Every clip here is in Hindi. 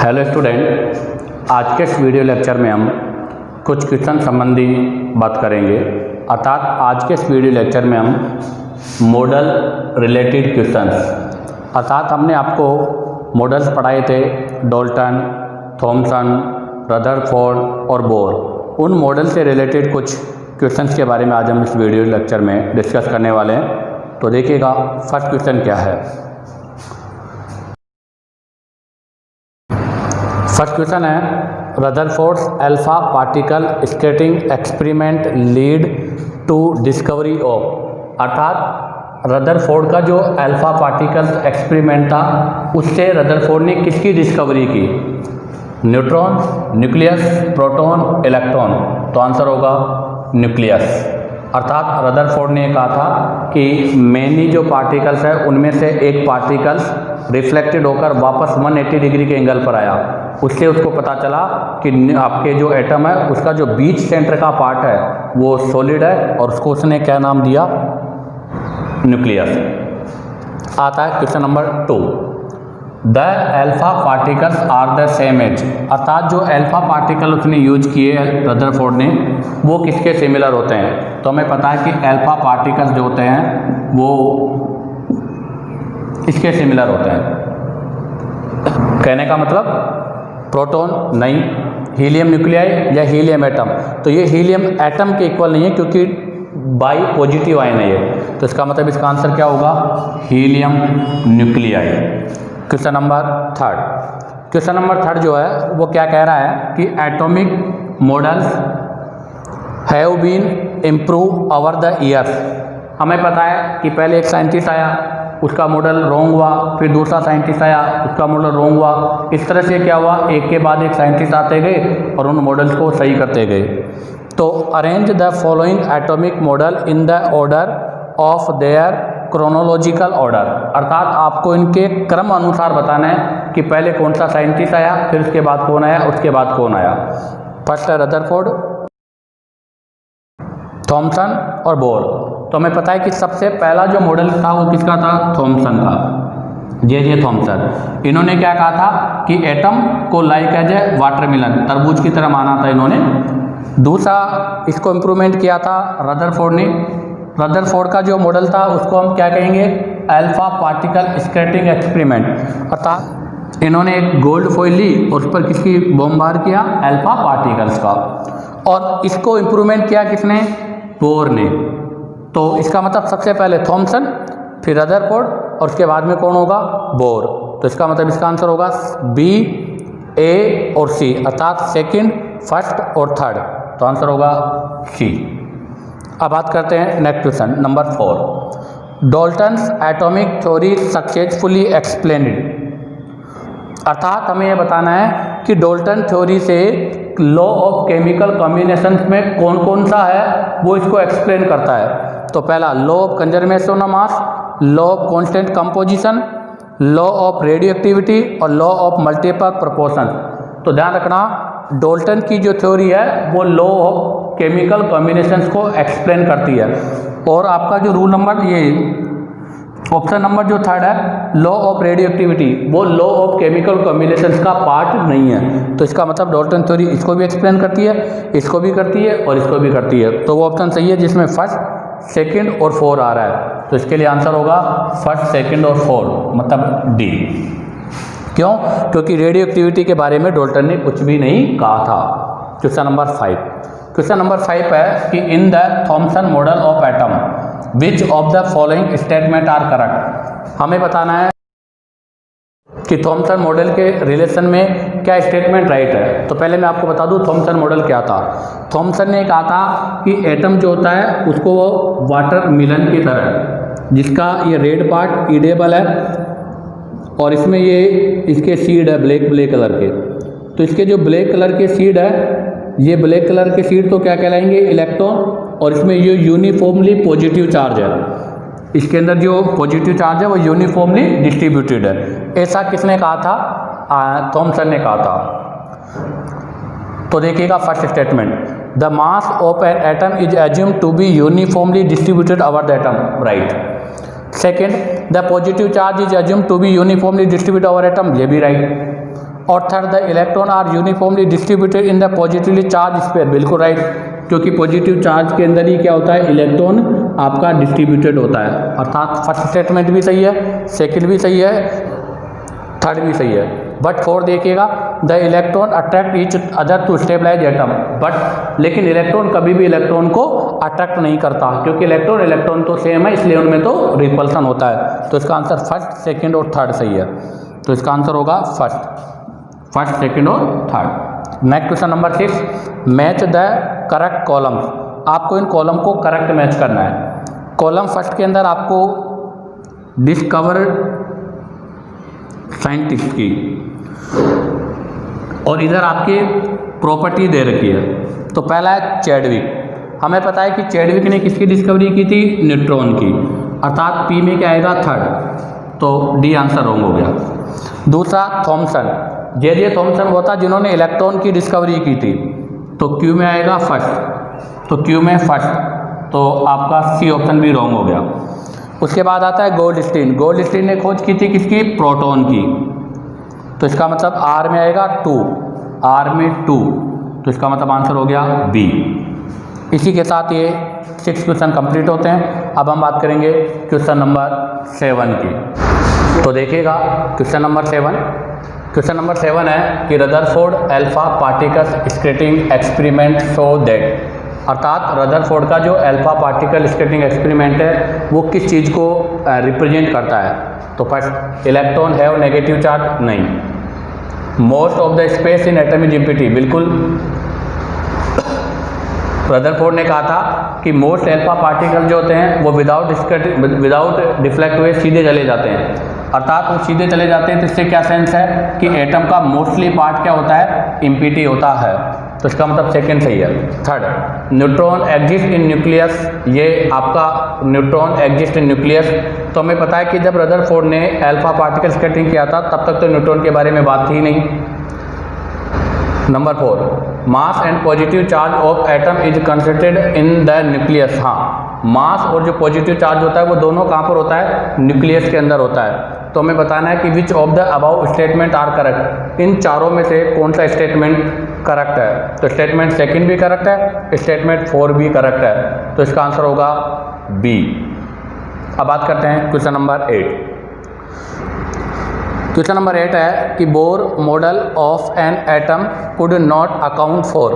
हेलो स्टूडेंट, आज के इस वीडियो लेक्चर में हम कुछ क्वेश्चन संबंधी बात करेंगे। अर्थात आज के इस वीडियो लेक्चर में हम मॉडल रिलेटेड क्वेश्चंस, अर्थात हमने आपको मॉडल्स पढ़ाए थे डाल्टन, थॉमसन, रदरफोर्ड और बोर। उन मॉडल से रिलेटेड कुछ क्वेश्चंस के बारे में आज हम इस वीडियो लेक्चर में डिस्कस करने वाले हैं। तो देखिएगा फर्स्ट क्वेश्चन क्या है। फर्स्ट क्वेश्चन है, Rutherford's alpha particle scattering experiment lead to discovery of. अर्थात रदरफोर्ड का जो अल्फा पार्टिकल एक्सपेरिमेंट था उससे रदरफोर्ड ने किसकी डिस्कवरी की? Neutron, nucleus, proton, electron. तो आंसर होगा न्यूक्लियस। अर्थात रदरफोर्ड ने कहा था कि मेनी जो पार्टिकल्स है उनमें से एक पार्टिकल्स रिफ्लेक्टेड होकर वापस 180 डिग्री के एंगल पर आया। उससे उसको पता चला कि आपके जो एटम है उसका जो बीच सेंटर का पार्ट है वो सॉलिड है, और उसको उसने क्या नाम दिया? न्यूक्लियस। आता है question number 2, the alpha particles are the same as. अर्थात जो अल्फा पार्टिकल उसने यूज किए रदरफोर्ड ने वो किसके सिमिलर होते हैं? तो हमें पता है कि अल्फा पार्टिकल्स जो होते हैं वो इसके सिमिलर होते हैं। कहने का मतलब प्रोटॉन नहीं, हीलियम न्यूक्लियाई या हीलियम एटम। तो ये हीलियम एटम के इक्वल नहीं है क्योंकि बाई पॉजिटिव आयन है ये। तो इसका मतलब इसका आंसर क्या होगा? Helium nuclei. Question number 3। Question number 3 जो है वो क्या कह रहा है कि atomic models have been improve over the years. हमें पता है कि पहले एक साइंटिस्ट आया, उसका मॉडल रॉन्ग हुआ, फिर दूसरा साइंटिस्ट आया, उसका मॉडल रॉन्ग हुआ। इस तरह से क्या हुआ, एक के बाद एक साइंटिस्ट आते गए और उन मॉडल्स को सही करते गए। तो arrange the following atomic model in the order of their chronological order. अर्थात आपको इनके क्रम अनुसार बताना है कि पहले कौन सा साइंटिस्ट आया, फिर उसके बाद कौन आया, उसके बाद कौन आया। फर्स्ट है रदरफोर्ड, थॉमसन और बोर। तो हमें पता है कि सबसे पहला जो मॉडल था वो किसका था? थॉमसन का, जे थॉमसन। इन्होंने क्या कहा था कि एटम को लाइक एज ए वाटरमेलन, तरबूज की तरह माना था इन्होंने। दूसरा इसको इम्प्रूवमेंट किया था रदरफोर्ड ने। रदरफोर्ड का जो मॉडल था उसको हम क्या कहेंगे? Alpha particle scattering experiment. अर्थात इन्होंने एक गोल्ड फॉइल ली और उस पर किसकी बॉम्बार किया? अल्फा पार्टिकल्स का। और इसको इम्प्रूवमेंट किया किसने? बोर ने। तो इसका मतलब सबसे पहले थॉमसन, फिर रदरफोर्ड और उसके बाद में कौन होगा? बोर। तो इसका मतलब इसका आंसर होगा बी, ए और सी, अर्थात सेकंड, फर्स्ट और थर्ड। तो आंसर होगा सी। अब बात करते हैं next question number 4, Dalton's atomic theory successfully explained. अर्थात हमें यह बताना है कि डाल्टन थ्योरी से लॉ ऑफ केमिकल कॉम्बिनेशन में कौन कौन सा है वो इसको एक्सप्लेन करता है। तो पहला law of conservation of mass, law of constant composition, law of radio activity और लॉ ऑफ मल्टीपल प्रोपोर्शन। तो ध्यान रखना, डाल्टन की जो थ्योरी है वो लॉ ऑफ केमिकल कॉम्बिनेशंस को एक्सप्लेन करती है। और आपका जो रूल नंबर ये ऑप्शन नंबर जो 3 है लॉ ऑफ रेडियो एक्टिविटी, वो लॉ ऑफ केमिकल कॉम्बिनेशंस का पार्ट नहीं है। तो इसका मतलब डाल्टन थ्योरी इसको भी एक्सप्लेन करती है, इसको भी करती है और इसको भी करती है। तो वो ऑप्शन सही है जिसमें फर्स्ट, सेकंड और 4 आ रहा है। तो इसके लिए आंसर होगा फर्स्ट, सेकंड और 4, मतलब डी। क्यों? क्योंकि रेडियो एक्टिविटी के बारे में डाल्टन ने कुछ भी नहीं कहा था। Question number 5। क्वेश्चन नंबर 5 है कि in the Thomson model of atom which of the following statement are correct. हमें बताना है कि थॉमसन मॉडल के रिलेशन में क्या स्टेटमेंट राइट है। तो पहले मैं आपको बता दूं थॉमसन मॉडल क्या था। थॉमसन ने कहा था कि एटम जो होता है उसको वो वाटर मिलन की तरह, जिसका ये रेड पार्ट ईडेबल है और इसमें ये इसके सीड है ब्लैक कलर के। तो इसके जो ब्लैक कलर के सीड है, ये ब्लैक कलर के सीड तो क्या कहलाएंगे? इलेक्ट्रॉन। और इसमें ये यूनिफॉर्मली पॉजिटिव चार्ज है, इसके अंदर जो पॉजिटिव चार्ज है वो यूनिफॉर्मली डिस्ट्रीब्यूटेड है। ऐसा किसने कहा था? थॉमसन ने कहा था। तो देखिएगा first statement, the mass of an atom is assumed to be uniformly distributed over the atom, right. Second, the positive charge is assumed to be uniformly distributed over atom, ये भी राइट। और third the electron are uniformly distributed in the positively charged sphere, बिल्कुल राइट, क्योंकि पॉजिटिव चार्ज के अंदर ही क्या होता है, इलेक्ट्रॉन आपका डिस्ट्रीब्यूटेड होता है। अर्थात फर्स्ट स्टेटमेंट भी सही है, सेकंड भी सही है, थर्ड भी सही है। बट फोर देखिएगा, the electron attract each other to stabilize atom, but लेकिन इलेक्ट्रॉन कभी भी इलेक्ट्रॉन को अट्रैक्ट नहीं करता, क्योंकि इलेक्ट्रॉन तो सेम है, इसलिए उनमें तो रिपल्सन होता है। तो इसका आंसर फर्स्ट, सेकंड और थर्ड सही है। तो इसका आंसर होगा फर्स्ट, सेकंड और third. Next question number 6, match the correct columns. आपको इन कॉलम को करेक्ट मैच करना है। कॉलम फर्स्ट के अंदर आपको डिस्कवर साइंटिस्ट की, और इधर आपकी प्रॉपर्टी दे रखी है। तो पहला है चैडविक। हमें पता है कि चैडविक ने किसकी डिस्कवरी की थी, न्यूट्रॉन की, अर्थात पी में क्या आएगा, थर्ड, तो डी आंसर रॉन्ग हो गया। दूसरा थॉमसन, जे थॉमसन वो था जिन्होंने इलेक्ट्रॉन की डिस्कवरी की थी, तो क्यू में आएगा फर्स्ट, तो क्यू में फर्स्ट, तो आपका सी ऑप्शन भी रॉन्ग हो गया। उसके बाद आता है गोल्डस्टीन। गोल्डस्टीन ने खोज की थी किसकी, प्रोटॉन की, तो इसका मतलब आर में आएगा 2, आर में 2, तो इसका मतलब आंसर हो गया बी। इसी के साथ ये 6 क्वेश्चन कंप्लीट होते हैं। अब हम बात करेंगे क्वेश्चन नंबर 7 की। तो देखिएगा क्वेश्चन नंबर 7, क्वेश्चन नंबर 7 है कि Rutherford alpha particles scattering experiment show that, अर्थात रदरफोर्ड का जो अल्फा पार्टिकल स्कैटरिंग एक्सपेरिमेंट है वो किस चीज़ को रिप्रेजेंट करता है। तो first, electron have negative charge, नहीं। Most of the space in atom is empty, बिल्कुल। रदरफोर्ड ने कहा था कि मोस्ट अल्फा पार्टिकल जो होते हैं वो विदाउट डिफ्लेक्ट हुए सीधे चले जाते हैं, अर्थात वो सीधे चले जाते हैं। तो इससे क्या सेंस है कि एटम का मोस्टली पार्ट क्या होता है, एम्प्टी होता है, तो इसका मतलब सेकंड सही है। Third, neutron exist in nucleus, ये आपका न्यूट्रॉन एग्जिस्ट इन न्यूक्लियस, तो हमें पता है कि जब रदरफोर्ड ने अल्फा पार्टिकल स्कैटरिंग किया था तब तक तो न्यूट्रॉन के बारे में बात थी नहीं। Number 4, mass and positive charge of atom is concentrated in the nucleus. हाँ, मास और जो पॉजिटिव चार्ज होता है वो दोनों कहाँ पर होता है, न्यूक्लियस के अंदर होता है। तो हमें बताना है कि which of the above statement are correct, इन चारों में से कौन सा स्टेटमेंट करेक्ट है। तो स्टेटमेंट सेकंड भी करेक्ट है, स्टेटमेंट 4 भी करेक्ट है, तो इसका आंसर होगा बी। अब बात करते हैं क्वेश्चन नंबर 8। क्वेश्चन नंबर 8 है कि Bohr model of an atom could not account for,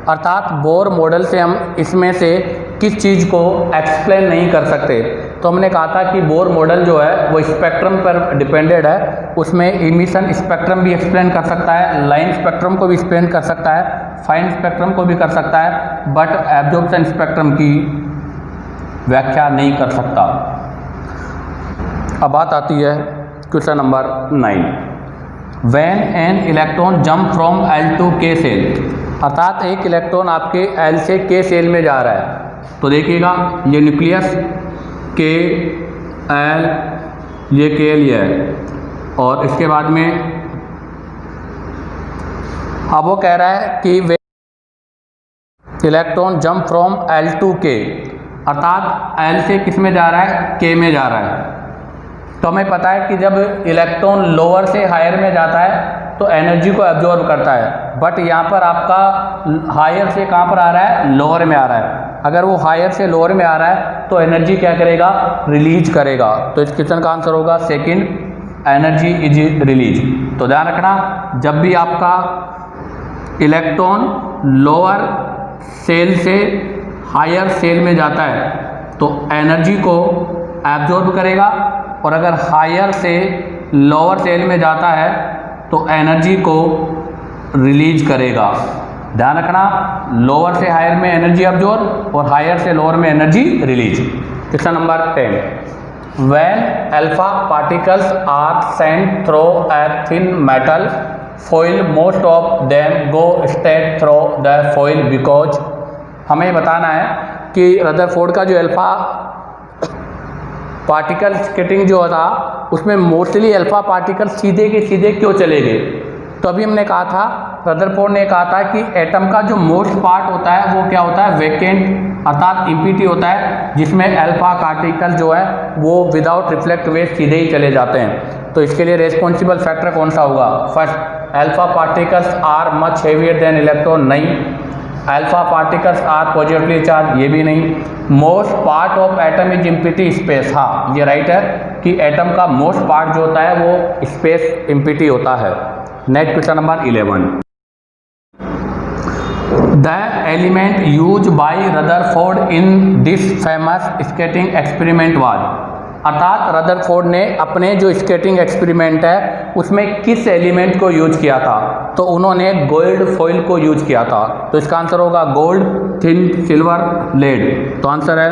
अर्थात बोर मॉडल से हम इसमें से किस चीज़ को एक्सप्लेन नहीं कर सकते। तो हमने कहा था कि बोर मॉडल जो है वो स्पेक्ट्रम पर डिपेंडेड है, उसमें इमिशन स्पेक्ट्रम भी एक्सप्लेन कर सकता है, लाइन स्पेक्ट्रम को भी एक्सप्लेन कर सकता है, फाइन स्पेक्ट्रम को भी कर सकता है, बट एब्जॉर्प्शन स्पेक्ट्रम की व्याख्या नहीं कर सकता। अब बात आती है question number 9, when an electron jump from L to K shell, अर्थात एक इलेक्ट्रॉन आपके L से K सेल में जा रहा है। तो देखिएगा ये न्यूक्लियस K L, ये KL ये है, और इसके बाद में अब वो कह रहा है कि electron jump from L to K, अर्थात L से किस में जा रहा है, K में जा रहा है। तो हमें पता है कि जब इलेक्ट्रॉन लोअर से हायर में जाता है तो एनर्जी को एब्जॉर्ब करता है, बट यहाँ पर आपका हायर से कहाँ पर आ रहा है, लोअर में आ रहा है। अगर वो हायर से लोअर में आ रहा है तो एनर्जी क्या करेगा, रिलीज करेगा। तो इस क्वेश्चन का आंसर होगा सेकंड, एनर्जी इज रिलीज। तो ध्यान रखना, जब भी आपका इलेक्ट्रॉन लोअर सेल से हायर सेल में जाता है तो एनर्जी को एब्जॉर्ब करेगा, और अगर हायर से लोअर सेल में जाता है तो एनर्जी को रिलीज करेगा। ध्यान रखना, लोअर से हायर में एनर्जी एब्जॉर्ब और हायर से लोअर में energy release. Question number 10, when alpha particles are sent through a thin metal foil most of them go straight through the foil because, हमें बताना है कि रदरफोर्ड का जो अल्फा पार्टिकल स्कैटरिंग जो था उसमें मोस्टली अल्फा पार्टिकल सीधे के सीधे क्यों चले गए। तो अभी हमने कहा था, रदरफोर्ड ने कहा था कि एटम का जो मोस्ट पार्ट होता है वो क्या होता है, वैकेंट, अर्थात एम्प्टी होता है, जिसमें अल्फा पार्टिकल जो है वो विदाउट रिफ्लेक्ट वे सीधे ही चले जाते हैं। तो इसके लिए रेस्पॉन्सिबल फैक्टर कौन सा होगा, first alpha particles are much heavier than electron, नहीं। Alpha particles are positively charge, ये भी नहीं। Most part of atom is empty space, हाँ ये राइट है कि एटम का मोस्ट पार्ट जो होता है वो स्पेस एम्प्टी होता है। Next question number 11, the element use by Rutherford in this famous skating experiment was, अर्थात रदरफोर्ड ने अपने जो स्केटिंग एक्सपेरिमेंट है उसमें किस एलिमेंट को यूज किया था, तो उन्होंने गोल्ड फॉइल को यूज किया था। तो इसका आंसर होगा गोल्ड, थिन, सिल्वर, लेड। तो आंसर है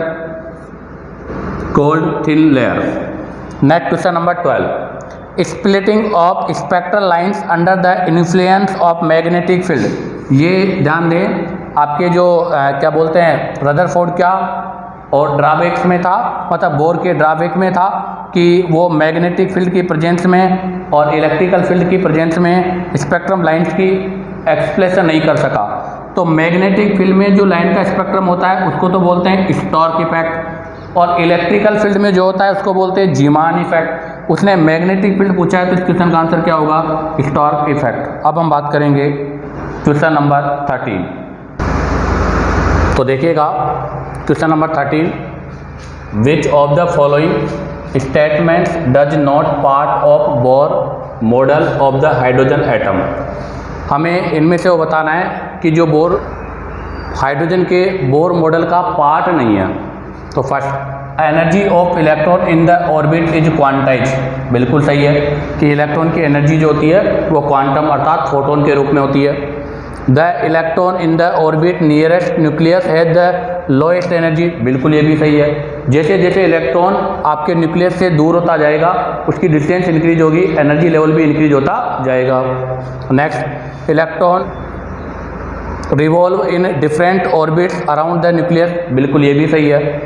gold thin layer. Next question number 12, splitting of spectral lines under the influence of magnetic field. ये ध्यान दें, आपके जो क्या बोलते हैं रदरफोर्ड क्या और ड्राबैक्स में था, मतलब बोर के ड्राबैक में था कि वो मैग्नेटिक फील्ड की प्रेजेंस में और इलेक्ट्रिकल फील्ड की प्रेजेंस में स्पेक्ट्रम लाइंस की एक्सप्लेशन नहीं कर सका। तो मैग्नेटिक फील्ड में जो लाइन का स्पेक्ट्रम होता है उसको तो बोलते हैं स्टॉर्क इफेक्ट, और इलेक्ट्रिकल फील्ड में जो होता है उसको बोलते हैं जीमान इफेक्ट। उसने मैग्नेटिक फील्ड पूछा है तो इस क्वेश्चन का आंसर क्या होगा, स्टॉर्क इफेक्ट। अब हम बात करेंगे क्वेश्चन नंबर 13। तो देखिएगा question number 13, which of the following statements does not part of Bohr model of the hydrogen atom. हमें इनमें से वो बताना है कि जो बोर हाइड्रोजन के बोर मॉडल का पार्ट नहीं है। तो first, energy of electron in the orbit is quantize, बिल्कुल सही है कि इलेक्ट्रॉन की एनर्जी जो होती है वो क्वांटम अर्थात फोटोन के रूप में होती है। The electron in the orbit nearest nucleus has the lowest energy, बिल्कुल ये भी सही है। जैसे जैसे इलेक्ट्रॉन आपके न्यूक्लियस से दूर होता जाएगा उसकी डिस्टेंस इंक्रीज होगी, एनर्जी लेवल भी इंक्रीज होता जाएगा। Next, electron revolve in different orbits around the nucleus, बिल्कुल ये भी सही है।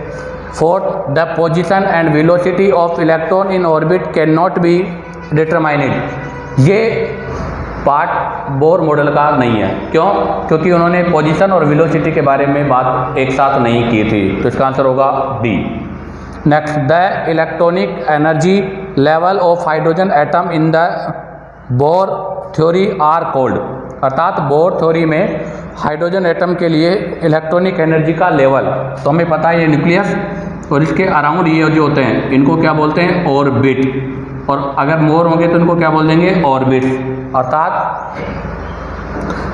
Fourth, the position and velocity of electron in orbit can not be determined, ये पार्ट बोर मॉडल का नहीं है। क्यों? क्योंकि उन्होंने पोजीशन और वेलोसिटी के बारे में बात एक साथ नहीं की थी। तो इसका आंसर होगा D. Next, the electronic energy level of hydrogen atom in the Bohr theory are called, अर्थात बोर थ्योरी में हाइड्रोजन एटम के लिए इलेक्ट्रॉनिक एनर्जी का लेवल, तो हमें पता है ये न्यूक्लियस और इसके अराउंड ये जो होते हैं इनको क्या बोलते हैं, ऑर्बिट। और अगर मोर होंगे तो इनको क्या बोल देंगे, ऑर्बिट। अर्थात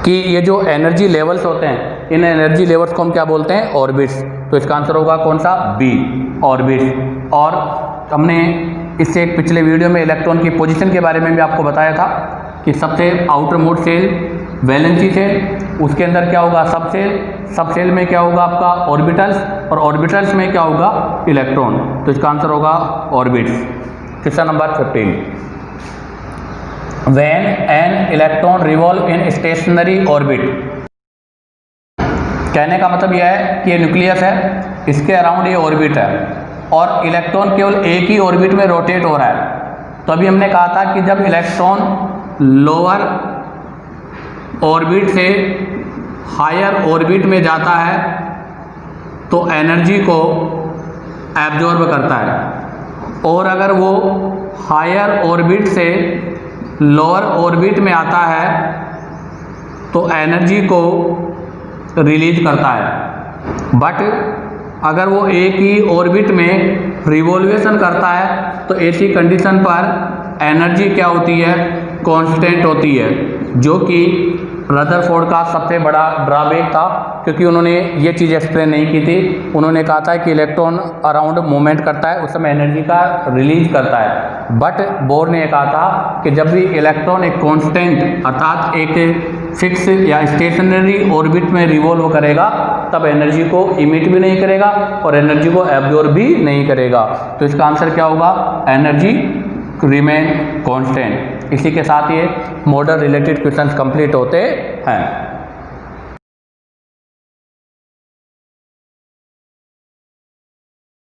कि ये जो एनर्जी लेवल्स होते हैं इन एनर्जी लेवल्स को हम क्या बोलते हैं, ऑर्बिट्स। तो इसका आंसर होगा कौन सा, बी, ऑर्बिट्स। और हमने इससे एक पिछले वीडियो में इलेक्ट्रॉन की पोजीशन के बारे में भी आपको बताया था कि सबसे outermost shell valency shell, उसके अंदर क्या होगा, सब सेल, सब सेल में क्या होगा आपका ऑर्बिटल्स, और ऑर्बिटल्स में क्या होगा, इलेक्ट्रॉन। तो इसका आंसर होगा orbits. Question number 15, when an electron revolve in stationery orbit, कहने का मतलब यह है कि ये न्यूक्लियस है, इसके अराउंड ये ऑर्बिट है और इलेक्ट्रॉन केवल एक ही ऑर्बिट में रोटेट हो रहा है। तो अभी हमने कहा था कि जब इलेक्ट्रॉन लोअर ऑर्बिट से हायर ऑर्बिट में जाता है तो एनर्जी को एब्जॉर्ब करता है, और अगर वो हायर ऑर्बिट से लोअर ऑर्बिट में आता है तो एनर्जी को रिलीज करता है। बट अगर वो एक ही ऑर्बिट में रिवॉल्यूशन करता है तो ऐसी कंडीशन पर एनर्जी क्या होती है, कांस्टेंट होती है, जो कि रदरफोर्ड का सबसे बड़ा ड्रॉबैक था, क्योंकि उन्होंने ये चीज़ एक्सप्लेन नहीं की थी। उन्होंने कहा था कि इलेक्ट्रॉन अराउंड मूवमेंट करता है उस समय एनर्जी का रिलीज करता है, बट बोर ने कहा था कि जब भी इलेक्ट्रॉन एक कांस्टेंट अर्थात एक फिक्स या स्टेशनरी ऑर्बिट में रिवॉल्व करेगा तब एनर्जी को इमिट भी नहीं करेगा और एनर्जी को एब्जॉर्ब भी नहीं करेगा। तो इसका आंसर क्या होगा, एनर्जी रिमेन कांस्टेंट। इसी के साथ ये मॉडल रिलेटेड क्वेश्चंस कंप्लीट होते हैं।